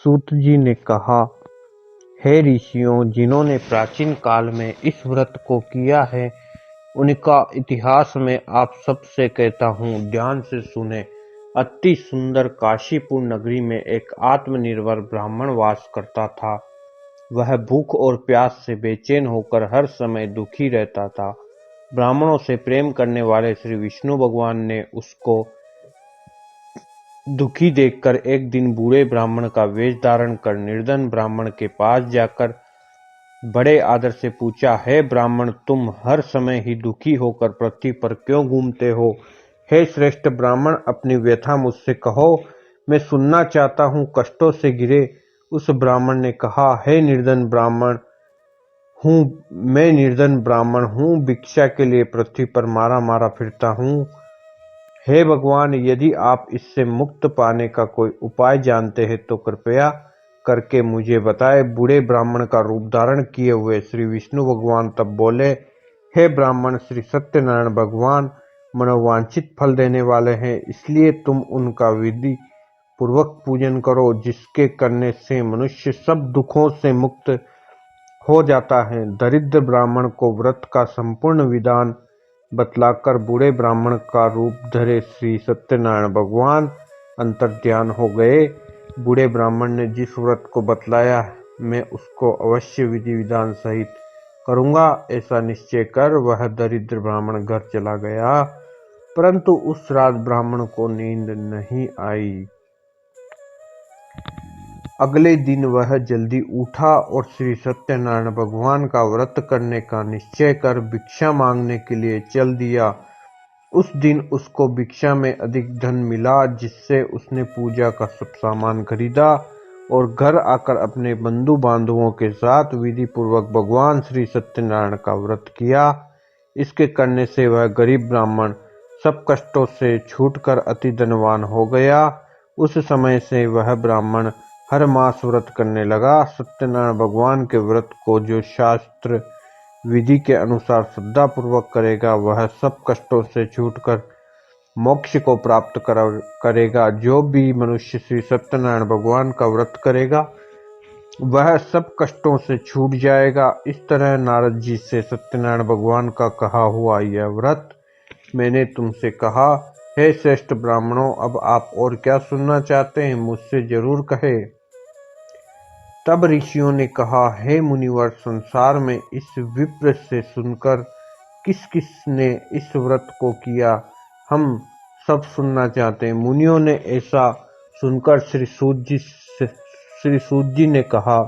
सूत जी ने कहा, हे ऋषियों, जिन्होंने प्राचीन काल में इस व्रत को किया है, उनका इतिहास मैं आप सबसे कहता हूँ, ध्यान से सुने। अति सुंदर काशीपुर नगरी में एक आत्मनिर्भर ब्राह्मण वास करता था। वह भूख और प्यास से बेचैन होकर हर समय दुखी रहता था। ब्राह्मणों से प्रेम करने वाले श्री विष्णु भगवान ने उसको दुखी देखकर एक दिन बूढ़े ब्राह्मण का वेश धारण कर निर्धन ब्राह्मण के पास जाकर बड़े आदर से पूछा, हे ब्राह्मण, तुम हर समय ही दुखी होकर पृथ्वी पर क्यों घूमते हो? हे श्रेष्ठ ब्राह्मण, अपनी व्यथा मुझसे कहो, मैं सुनना चाहता हूँ। कष्टों से घिरे उस ब्राह्मण ने कहा, हे निर्धन ब्राह्मण मैं निर्धन ब्राह्मण हूँ, भिक्षा के लिए पृथ्वी पर मारा मारा फिरता हूँ। हे भगवान, यदि आप इससे मुक्त पाने का कोई उपाय जानते हैं तो कृपया करके मुझे बताए। बूढ़े ब्राह्मण का रूप धारण किए हुए श्री विष्णु भगवान तब बोले, हे ब्राह्मण, श्री सत्यनारायण भगवान मनोवांछित फल देने वाले हैं, इसलिए तुम उनका विधि पूर्वक पूजन करो, जिसके करने से मनुष्य सब दुखों से मुक्त हो जाता है। दरिद्र ब्राह्मण को व्रत का संपूर्ण विधान बतलाकर बूढ़े ब्राह्मण का रूप धरे श्री सत्यनारायण भगवान अंतर्ध्यान हो गए। बूढ़े ब्राह्मण ने जिस व्रत को बतलाया, मैं उसको अवश्य विधि विधान सहित करूंगा, ऐसा निश्चय कर वह दरिद्र ब्राह्मण घर चला गया। परंतु उस रात ब्राह्मण को नींद नहीं आई। अगले दिन वह जल्दी उठा और श्री सत्यनारायण भगवान का व्रत करने का निश्चय कर भिक्षा मांगने के लिए चल दिया। उस दिन उसको भिक्षा में अधिक धन मिला, जिससे उसने पूजा का सब सामान खरीदा और घर आकर अपने बंधु बांधवों के साथ विधि पूर्वक भगवान श्री सत्यनारायण का व्रत किया। इसके करने से वह गरीब ब्राह्मण सब कष्टों से छूटकर अति धनवान हो गया। उस समय से वह ब्राह्मण हर मास व्रत करने लगा। सत्यनारायण भगवान के व्रत को जो शास्त्र विधि के अनुसार श्रद्धा पूर्वक करेगा, वह सब कष्टों से छूटकर मोक्ष को प्राप्त करेगा। जो भी मनुष्य श्री सत्यनारायण भगवान का व्रत करेगा, वह सब कष्टों से छूट जाएगा। इस तरह नारद जी से सत्यनारायण भगवान का कहा हुआ यह व्रत मैंने तुमसे कहा। हे श्रेष्ठ ब्राह्मणों, अब आप और क्या सुनना चाहते हैं, मुझसे जरूर कहे। तब ऋषियों ने कहा, हे मुनिवर, संसार में इस विप्र से सुनकर किस किस ने इस व्रत को किया, हम सब सुनना चाहते हैं। मुनियों ने ऐसा सुनकर श्री सूत जी ने कहा,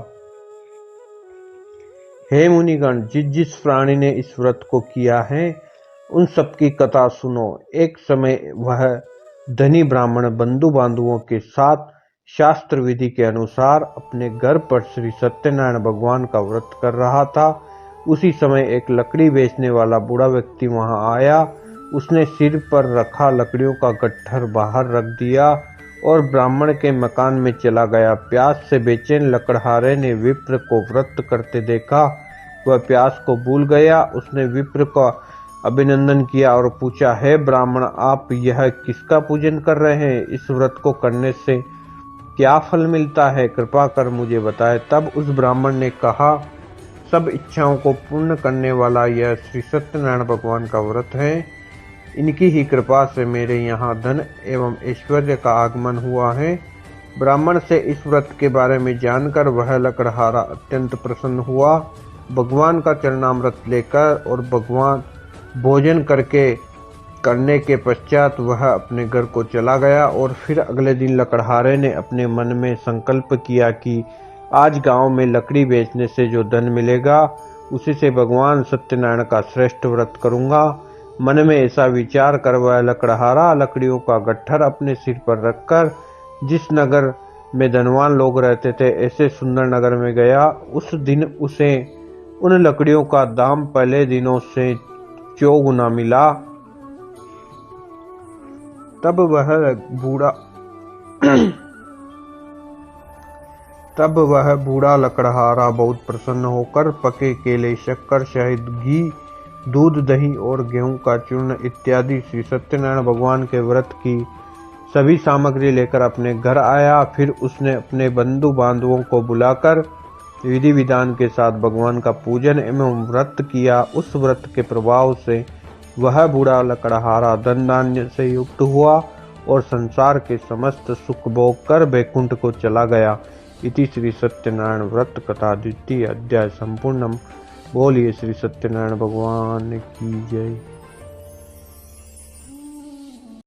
हे मुनिगण, जिस जिस प्राणी ने इस व्रत को किया है, उन सबकी कथा सुनो। एक समय वह धनी ब्राह्मण बंधु बांधवों के साथ शास्त्र विधि के अनुसार अपने घर पर श्री सत्यनारायण भगवान का व्रत कर रहा था। उसी समय एक लकड़ी बेचने वाला बूढ़ा व्यक्ति वहां आया। उसने सिर पर रखा लकड़ियों का गट्ठर बाहर रख दिया और ब्राह्मण के मकान में चला गया। प्यास से बेचैन लकड़हारे ने विप्र को व्रत करते देखा। वह प्यास को भूल गया। उसने विप्र का अभिनंदन किया और पूछा, हे ब्राह्मण, आप यह किसका पूजन कर रहे हैं? इस व्रत को करने से क्या फल मिलता है? कृपा कर मुझे बताए। तब उस ब्राह्मण ने कहा, सब इच्छाओं को पूर्ण करने वाला यह श्री सत्यनारायण भगवान का व्रत है। इनकी ही कृपा से मेरे यहाँ धन एवं ऐश्वर्य का आगमन हुआ है। ब्राह्मण से इस व्रत के बारे में जानकर वह लकड़हारा अत्यंत प्रसन्न हुआ। भगवान का चरणामृत लेकर और भगवान भोजन करने के पश्चात वह अपने घर को चला गया। और फिर अगले दिन लकड़हारे ने अपने मन में संकल्प किया कि आज गांव में लकड़ी बेचने से जो धन मिलेगा, उसी से भगवान सत्यनारायण का श्रेष्ठ व्रत करूंगा। मन में ऐसा विचार कर वह लकड़हारा लकड़ियों का गट्ठर अपने सिर पर रखकर जिस नगर में धनवान लोग रहते थे, ऐसे सुंदर नगर में गया। उस दिन उसे उन लकड़ियों का दाम पहले दिनों से 4 गुना मिला। तब वह बूढ़ा लकड़हारा बहुत प्रसन्न होकर पके केले, शक्कर, शहद, घी, दूध, दही और गेहूं का चूर्ण इत्यादि श्री सत्यनारायण भगवान के व्रत की सभी सामग्री लेकर अपने घर आया। फिर उसने अपने बंधु बांधवों को बुलाकर विधि विधान के साथ भगवान का पूजन एवं व्रत किया। उस व्रत के प्रभाव से वह बूढ़ा लकड़हारा धन धान्य से युक्त हुआ और संसार के समस्त सुख भोग कर बैकुंठ को चला गया। इति श्री सत्यनारायण व्रत कथा द्वितीय अध्याय संपूर्णम। बोलिए श्री सत्यनारायण भगवान की जय।